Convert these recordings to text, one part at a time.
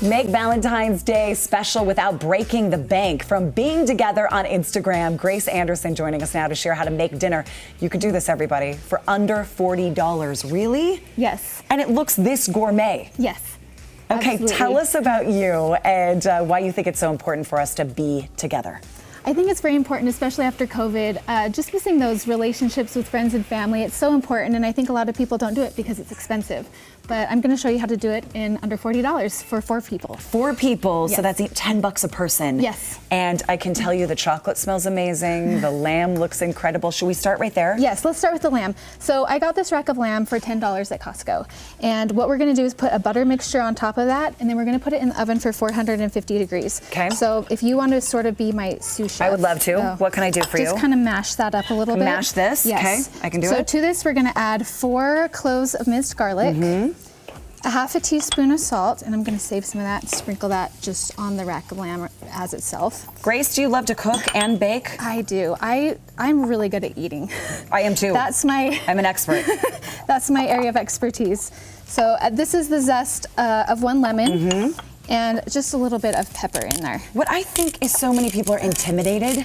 Make Valentine's Day special without breaking the bank. From being together on Instagram, Grace Anderson joining us now to share how to make dinner. You could do this, everybody, for under $40. Really? Yes. And it looks this gourmet. Yes. Okay, Absolutely. Tell us about you and why you think it's so important for us to be together. I think it's very important, especially after COVID, just missing those relationships with friends and family. It's so important, and I think a lot of people don't do it because it's expensive. But I'm going to show you how to do it in under $40 for 4 people. 4 people, Yes. so that's $10 a person. Yes. And I can tell you the chocolate smells amazing. The lamb looks incredible. Should we start right there? Yes, let's start with the lamb. So I got this rack of lamb for $10 at Costco. And what we're going to do is put a butter mixture on top of that, and then we're going to put it in the oven for 450 degrees. Okay. So if you want to sort of be my sous chef. I would love to. What can I do for you? Just kind of mash that up a little bit. Mash this? Yes. Okay, I can do So it. to this, we're going to add 4 cloves of minced garlic. A half a teaspoon of salt, and I'm going to save some of that and sprinkle that just on the rack of lamb as itself. Grace, do you love to cook and bake? I do. I'm really good at eating. I am too. I'm an expert. That's my area of expertise. So this is the zest of 1 lemon and just a little bit of pepper in there. What I think is so many people are intimidated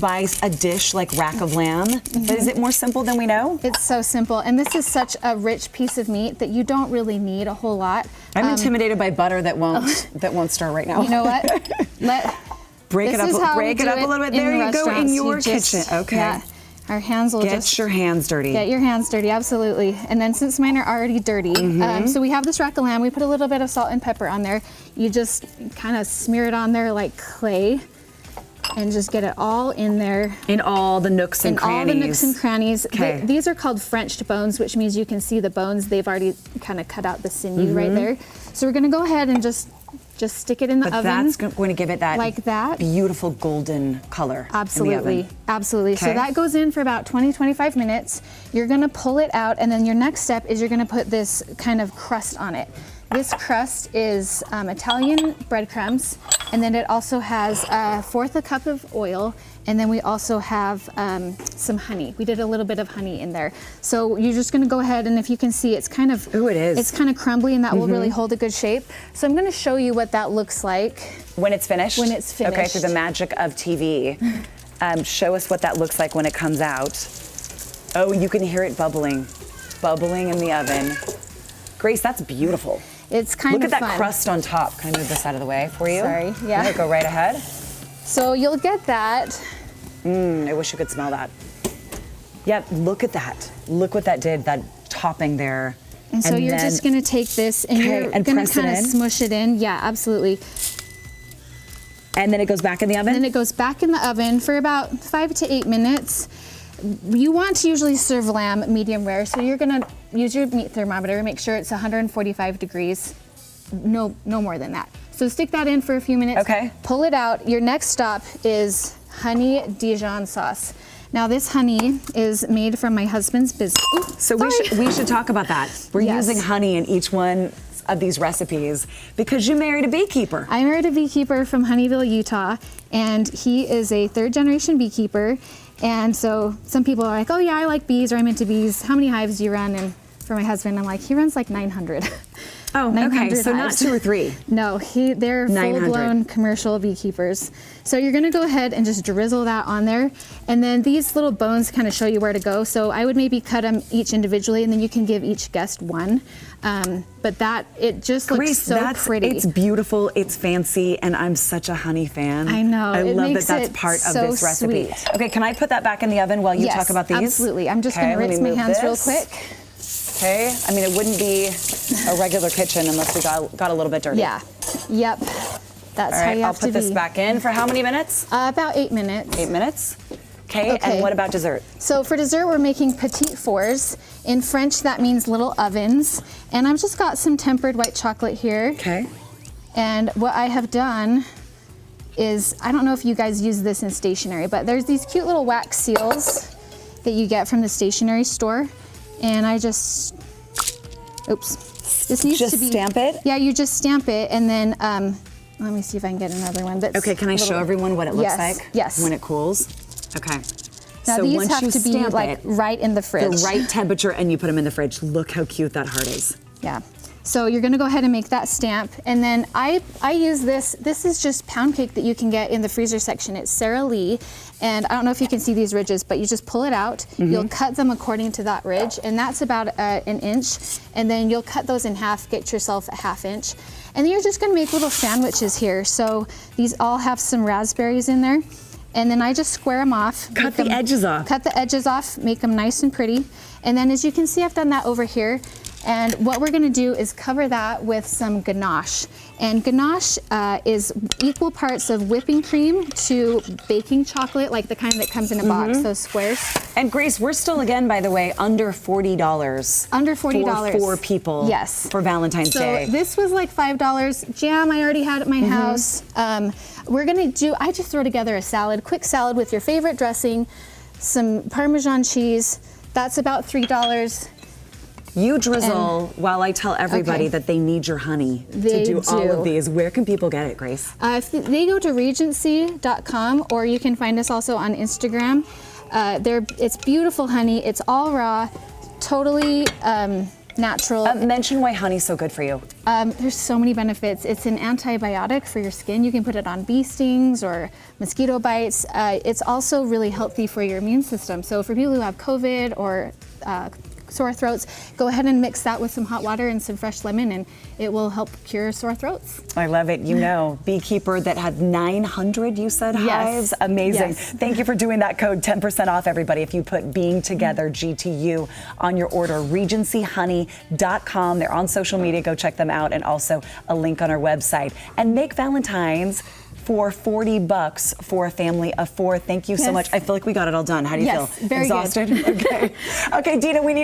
by a dish like rack of lamb. But is it more simple than we know? It's so simple, and this is such a rich piece of meat that you don't really need a whole lot. I'm intimidated by butter that won't start right now. You know what? Break it up a little bit. There you go, in your kitchen. Okay. Yeah, our hands will Get your hands dirty. Get your hands dirty, absolutely. And then since mine are already dirty, so we have this rack of lamb. We put a little bit of salt and pepper on there. You just kind of smear it on there like clay. And just get it all in there. In all the nooks and crannies. In all the nooks and crannies. Okay. These are called Frenched bones, which means you can see the bones. They've already kind of cut out the sinew right there. So we're going to go ahead and just stick it in the oven. That's going to give it that, like that beautiful golden color. Absolutely. In the oven. Absolutely. Okay. So that goes in for about 20-25 minutes. You're going to pull it out, and then your next step is you're going to put this kind of crust on it. This crust is Italian breadcrumbs, and then it also has 1/4 a cup of oil, and then we also have some honey. We did a little bit of honey in there. So you're just going to go ahead, and if you can see, it's kind of it's kind of crumbly, and that will really hold a good shape. So I'm going to show you what that looks like when it's finished. When it's finished. Okay, through the magic of TV, show us what that looks like when it comes out. Oh, you can hear it bubbling in the oven. Grace, that's beautiful. It's kind Look of at that fun. crust on top. Can I move this out of the way for you? Sorry, yeah. No, go right ahead. So you'll get that. I wish you could smell that. Yeah, look at that. Look what that did, that topping there. And so you're just going to take this and you're going to kind of smush it in. Yeah, absolutely. And then it goes back in the oven? And then it goes back in the oven for about 5 to 8 minutes. You want to usually serve lamb medium rare, so you're going to use your meat thermometer, make sure it's 145 degrees, no more than that. So stick that in for a few minutes. Okay. Pull it out. Your next stop is honey Dijon sauce. Now this honey is made from my husband's business. So we should talk about that. We're using honey in each one of these recipes because you married a beekeeper. I married a beekeeper from Honeyville, Utah, and he is a 3rd generation beekeeper. And so some people are like, oh yeah, I like bees, or I'm into bees. How many hives do you run? And for my husband, I'm like, he runs like 900. Oh, 900 okay, so hives. not 2 or 3. No, they're full-blown commercial beekeepers. So you're gonna go ahead and just drizzle that on there. And then these little bones kind of show you where to go. So I would maybe cut them each individually, and then you can give each guest one. But it just looks so pretty. It's beautiful, it's fancy, and I'm such a honey fan. I know. I love that that's part of this recipe. Sweet. Okay, can I put that back in the oven while you talk about these? Absolutely. I'm just gonna rinse my hands real quick. Okay, I mean, it wouldn't be a regular kitchen unless we got a little bit dirty. Yeah, yep. That's how you have to be. I'll put this back in for how many minutes? About 8 minutes. 8 minutes? Okay, and what about dessert? So for dessert, we're making petite fours. In French, that means little ovens. And I've just got some tempered white chocolate here. Okay. And what I have done is, I don't know if you guys use this in stationery, but there's these cute little wax seals that you get from the stationery store. And I just, this needs to be. Just stamp it? Yeah, you just stamp it, and then, let me see if I can get another one. Okay, can I show everyone what it looks like? Yes. When it cools? Okay. Now so these once have you to be stamp like it, right in the fridge. the right temperature, and you put them in the fridge. Look how cute that heart is. Yeah. So you're gonna go ahead and make that stamp. And then I use this is just pound cake that you can get in the freezer section. It's Sara Lee. And I don't know if you can see these ridges, but you just pull it out. You'll cut them according to that ridge, and that's about an inch. And then you'll cut those in half, get yourself a 1/2 inch. And then you're just gonna make little sandwiches here. So these all have some raspberries in there. And then I just square them off. Cut the edges off. Cut the edges off, make them nice and pretty. And then as you can see, I've done that over here. And what we're gonna do is cover that with some ganache. And ganache is equal parts of whipping cream to baking chocolate, like the kind that comes in a box, those squares. And Grace, we're still, again, by the way, under $40. Under $40. For 4 people. Yes. For Valentine's Day. So this was like $5. Jam I already had at my house. We're gonna do, I just throw together a salad, quick salad with your favorite dressing, some Parmesan cheese. That's about $3. You drizzle while I tell everybody that they need your honey to do all of these. Where can people get it, Grace? If they go to regency.com, or you can find us also on Instagram. It's beautiful honey. It's all raw, totally natural. Mention why honey's so good for you. There's so many benefits. It's an antibiotic for your skin. You can put it on bee stings or mosquito bites. It's also really healthy for your immune system. So for people who have COVID or sore throats, go ahead and mix that with some hot water and some fresh lemon, and it will help cure sore throats. I love it. You know, beekeeper that had 900, you said, hives. Amazing. Yes. Thank you for doing that code. 10% off, everybody, if you put Being Together, GTU, on your order. RegencyHoney.com. They're on social media. Go check them out, and also a link on our website. And make Valentines for $40 for a family of 4. Thank you so much. I feel like we got it all done. How do you feel? Very Exhausted? good. Okay. Okay, Dina, we need